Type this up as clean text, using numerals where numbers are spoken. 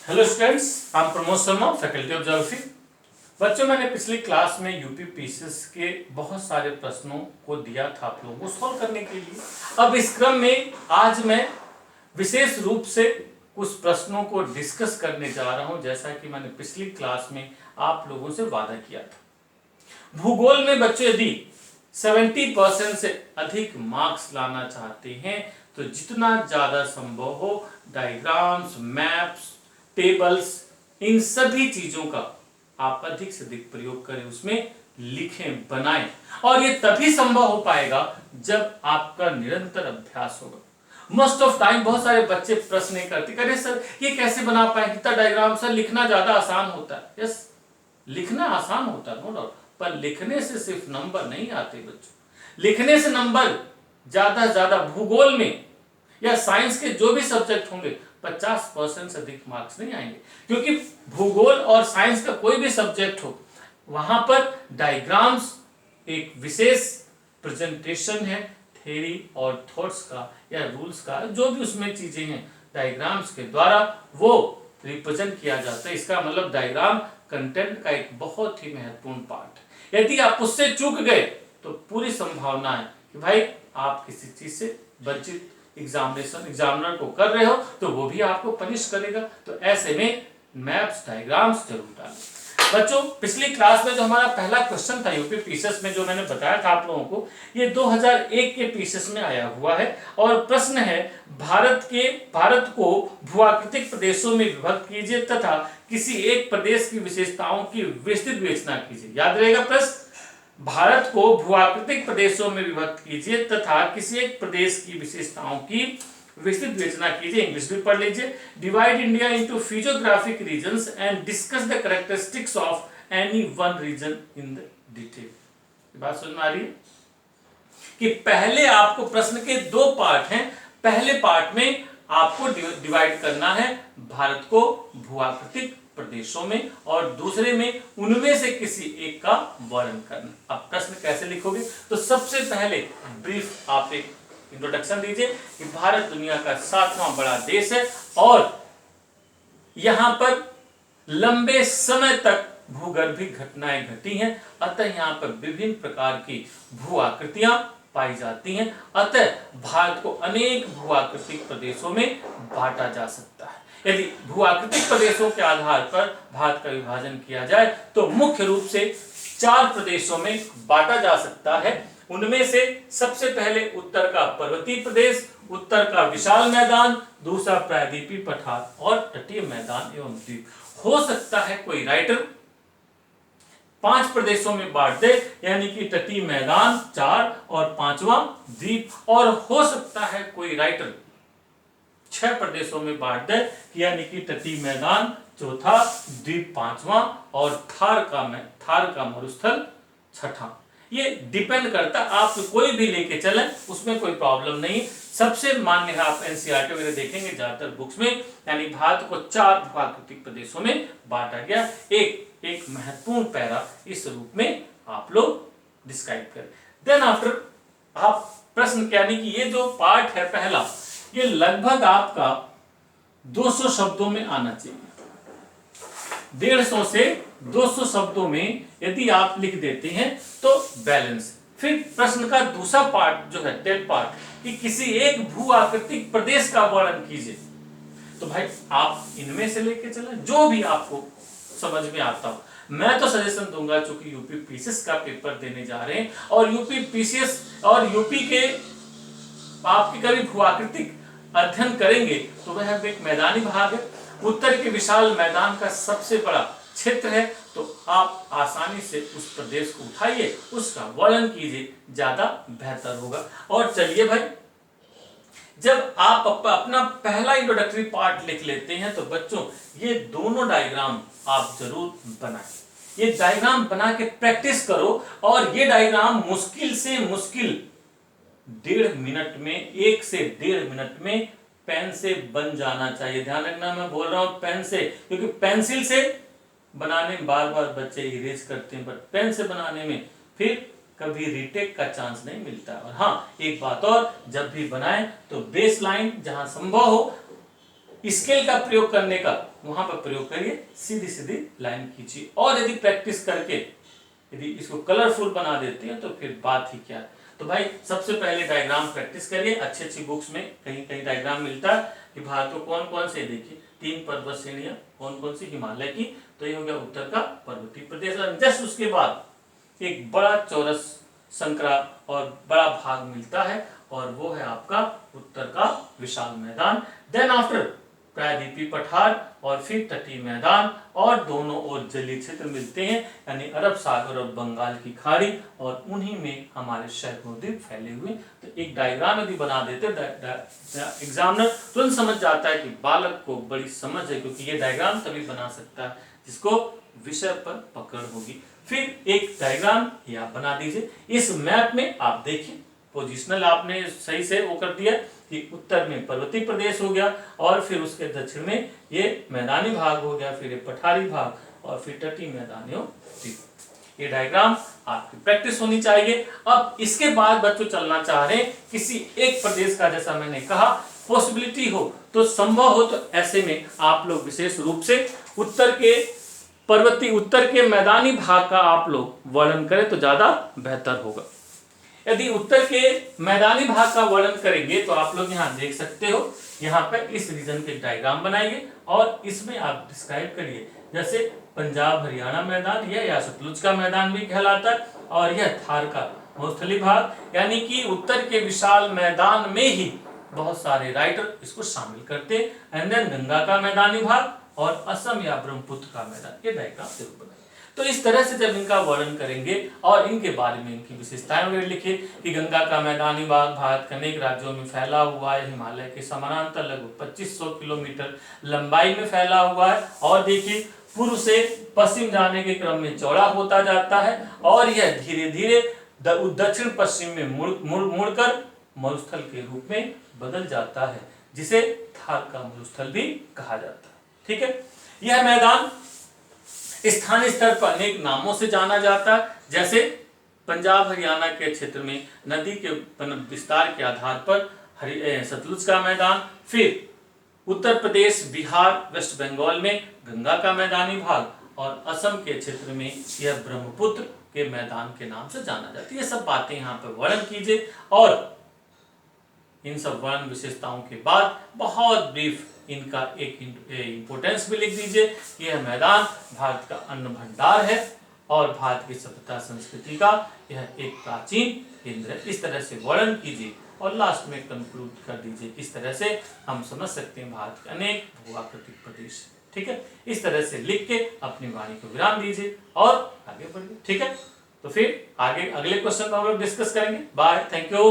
Hello students, I am Pramod Sharma, faculty of geography. बच्चों, मैंने पिछली क्लास में यूपी पीसीएस के बहुत सारे प्रश्नों को दिया था आप लोगों को सॉल्व करने के लिए। अब इस क्रम में आज मैं विशेष रूप से कुछ प्रश्नों को डिस्कस करने जा रहा हूं, जैसा कि मैंने पिछली क्लास में आप लोगों से वादा किया था। भूगोल में बच्चों यदि 70% से अधिक मार्क्स लाना चाहते हैं तो जितना ज्यादा संभव हो डायग्राम्स, मैप्स, टेबल्स, इन सभी चीजों का आप अधिक से अधिक प्रयोग करें, उसमें लिखें, बनाएं। और ये तभी संभव हो पाएगा जब आपका निरंतर अभ्यास होगा। मोस्ट ऑफ टाइम बहुत सारे बच्चे प्रश्न करते, अरे सर ये कैसे बना पाए, कितना डायग्राम, सर लिखना ज्यादा आसान होता है। यस, लिखना आसान होता है, नो डाउट, पर लिखने से सिर्फ नंबर नहीं आते बच्चों। लिखने से नंबर ज्यादा भूगोल में या साइंस के जो भी सब्जेक्ट होंगे 50% से अधिक मार्क्स नहीं आएंगे, क्योंकि भूगोल और साइंस का कोई भी सब्जेक्ट हो वहां पर डायग्राम्स एक विशेष प्रेजेंटेशन है थ्योरी और थॉट्स का या रूल्स का, जो भी उसमें चीजें हैं डायग्राम्स के द्वारा वो रिप्रेजेंट किया जाता है। इसका मतलब डायग्राम कंटेंट का एक बहुत ही महत्वपूर्ण पार्ट है। यदि आप उससे चूक गए तो पूरी संभावना है कि भाई आप किसी चीज से वंचित एग्जामिनर को कर रहे हो तो वो भी आपको पनिश करेगा। तो ऐसे में मैप्स, डायग्राम्स जरूर डालें। बच्चों, पिछली क्लास में जो हमारा पहला क्वेश्चन था यूपी पीसीएस में, जो मैंने बताया था आप लोगों को, ये 2001 के पीसीएस में आया हुआ है। और प्रश्न है, भारत को भूआकृतिक प्रदेशों में विभक्त कीजिए तथा किसी एक प्रदेश की विशेषताओं की विस्तृत विवेचना कीजिए। याद रहेगा प्रश्न, भारत को भूआकृतिक प्रदेशों में विभक्त कीजिए तथा किसी एक प्रदेश की विशेषताओं की विस्तृत विवेचना कीजिए। इंग्लिश भी पढ़ लीजिए। Divide India into physiographic regions and discuss the characteristics of any one region in the detail. बात समझ में आ रही है कि पहले आपको प्रश्न के दो पार्ट हैं। पहले पार्ट में आपको डिवाइड करना है भारत को भूआकृतिक प्रदेशों में, और दूसरे में उनमें से किसी एक का वर्णन करना। अब प्रश्न कैसे लिखोगे, तो सबसे पहले ब्रीफ आप एक इंट्रोडक्शन दीजिए कि भारत दुनिया का 7वां बड़ा देश है और यहां पर लंबे समय तक भूगर्भिक घटनाएं घटी हैं, अतः यहां पर विभिन्न प्रकार की भू आकृतियां पाई जाती हैं। अतः भारत को अनेक भू आकृतिक प्रदेशों में बांटा जा सकता है। यदि भू आकृतिक प्रदेशों के आधार पर भारत का विभाजन किया जाए तो मुख्य रूप से 4 प्रदेशों में बांटा जा सकता है। उनमें से सबसे पहले उत्तर का पर्वतीय प्रदेश, उत्तर का विशाल मैदान, दूसरा प्रायद्वीपीय पठार और तटीय मैदान एवं द्वीप। हो सकता है कोई राइटर 5 प्रदेशों में बांट दे, यानी कि तटीय मैदान 4 और 5वां द्वीप, और हो सकता है कोई राइटर 6 प्रदेशों में बांट दे, यानी कि तटीय मैदान चौथा, द्वीप 5वां और थार का मरुस्थल 6ठा। ये डिपेंड करता, आप कोई भी लेके चलें उसमें कोई प्रॉब्लम नहीं। सबसे मान्य है, आप एनसीईआरटी वगैरह देखेंगे ज्यादातर बुक्स में, यानी भारत को 4 भूआकृतिक प्रदेशों में बांटा गया। एक महत्वपूर्ण पैरा इस रूप में आप लोग डिस्क्राइब करें। देन आफ्टर आप प्रश्न, यानी कि ये जो पार्ट है पहला, ये लगभग आपका 200 शब्दों में आना चाहिए। 150 से 200 शब्दों में यदि आप लिख देते हैं तो बैलेंस। फिर प्रश्न का दूसरा पार्ट जो है टेल पार्ट, कि किसी एक भू आकृतिक प्रदेश का वर्णन कीजिए। तो भाई आप इनमें से लेके चले जो भी आपको समझ में आता हो। मैं तो सजेशन दूंगा, चूंकि यूपी पीसीएस का पेपर देने जा रहे हैं और यूपी पीसीएस और यूपी के आपकी कभी भू आकृतिक अध्ययन करेंगे तो वह एक मैदानी भाग है, उत्तर के विशाल मैदान का सबसे बड़ा क्षेत्र है, तो आप आसानी से उस प्रदेश को उठाइए, उसका वर्णन कीजिए, ज्यादा बेहतर होगा। और चलिए भाई, जब आप अपना पहला इंट्रोडक्टरी पार्ट लिख लेते हैं तो बच्चों ये दोनों डायग्राम आप जरूर बनाएं। ये डायग्राम बना के प्रैक्टिस करो, और ये डायग्राम मुश्किल से मुश्किल 1.5 मिनट में, 1 से 1.5 मिनट में पेन से बन जाना चाहिए। ध्यान रखना, मैं बोल रहा हूं पेन से, क्योंकि पेंसिल से बनाने में बार बार बच्चे इरेज करते हैं, बट पेन से बनाने में फिर कभी रीटेक का चांस नहीं मिलता। और हाँ, एक बात और, जब भी बनाएं तो बेस लाइन जहां संभव हो स्केल का प्रयोग करने का वहां पर प्रयोग करिए, सीधी सीधी लाइन खींचिए। और यदि प्रैक्टिस करके यदि इसको कलरफुल बना देते हैं तो फिर बात ही क्या है। तो भाई सबसे पहले डायग्राम प्रैक्टिस करिए, अच्छी अच्छी बुक्स में कहीं कहीं डायग्राम मिलता है कि भारत को कौन कौन से, देखिए 3 पर्वत श्रेणियां कौन कौन सी, हिमालय की, तो ये हो गया उत्तर का पर्वतीय प्रदेश। और जस्ट उसके बाद एक बड़ा चौरस संकरा और बड़ा भाग मिलता है और वो है आपका उत्तर का विशाल मैदान। देन आफ्टर प्रायद्वीपीय पठार और फिर तटीय मैदान और दोनों ओर जलीय क्षेत्र मिलते हैं, यानी अरब सागर और बंगाल की खाड़ी, और उन्हीं में हमारे सैकड़ों द्वीप फैले हुए। तो एक डायग्राम यदि बना देते एग्जामिनर तुरंत समझ जाता है कि बालक को बड़ी समझ है, क्योंकि ये डायग्राम तभी बना सकता है जिसको विषय पर पकड़ होगी। फिर एक डायग्राम ये आप बना दीजिए। इस मैप में आप देखिए पोजिशनल आपने सही से वो कर दिया कि उत्तर में पर्वतीय प्रदेश हो गया और फिर उसके दक्षिण में ये मैदानी भाग हो गया, फिर ये पठारी भाग और फिर तटीय मैदानी द्वीप। ये डायग्राम आपकी प्रैक्टिस होनी चाहिए। अब इसके बाद बच्चों चलना चाह रहे हैं किसी एक प्रदेश का, जैसा मैंने कहा पॉसिबिलिटी हो तो संभव हो तो ऐसे में आप लोग विशेष रूप से उत्तर के मैदानी भाग का आप लोग वर्णन करें तो ज्यादा बेहतर होगा। यदि उत्तर के मैदानी भाग का वर्णन करेंगे तो आप लोग यहाँ देख सकते हो, यहाँ पर इस रीजन के डायग्राम बनाइए और इसमें आप डिस्क्राइब करिए। जैसे पंजाब हरियाणा मैदान, यह सतलुज का मैदान भी कहलाता है और यह थार का मरुस्थलीय भाग, यानी कि उत्तर के विशाल मैदान में ही बहुत सारे राइटर इसको शामिल करते हैं। एंड देन गंगा का मैदानी भाग और असम या ब्रह्मपुत्र का मैदान, ये डायग्राम जरूर बनाइए। तो इस तरह से जब इनका वर्णन करेंगे और इनके बारे में इनकी विशेषताएं वगैरह लिखे कि गंगा का मैदानी भाग भारत के अनेक राज्यों में फैला हुआ है, हिमालय के समानांतर लगभग 2500 किलोमीटर लंबाई में फैला हुआ है, और देखिए पूर्व से पश्चिम जाने के क्रम में चौड़ा होता जाता है और यह धीरे धीरे दक्षिण पश्चिम में मुड़कर मरुस्थल के रूप में बदल जाता है, जिसे थार का मरुस्थल भी कहा जाता है। ठीक है, यह मैदान स्थानीय स्तर पर अनेक नामों से जाना जाता है, जैसे पंजाब हरियाणा के क्षेत्र में नदी के विस्तार के आधार पर सतलुज का मैदान, फिर उत्तर प्रदेश बिहार वेस्ट बंगाल में गंगा का मैदानी भाग, और असम के क्षेत्र में यह ब्रह्मपुत्र के मैदान के नाम से जाना जाता है। ये सब बातें यहाँ पर वर्णन कीजिए और इन सब वर्ण विशेषताओं के बाद बहुत ब्रीफ इनका एक इंपोर्टेंस भी लिख दीजिए। यह मैदान भारत का अन्न भंडार है और भारत की सभ्यता संस्कृति का यह एक प्राचीन केंद्र है। इस तरह से वर्णन कीजिए और लास्ट में कंक्लूड कर दीजिए। इस तरह से हम समझ सकते हैं भारत के अनेक भूआकृतिक प्रदेश। ठीक है, इस तरह से लिख के अपनी वाणी को विराम दीजिए और आगे बढ़िए। ठीक है, तो फिर आगे अगले क्वेश्चन को हम लोग डिस्कस करेंगे। Bye, thank you.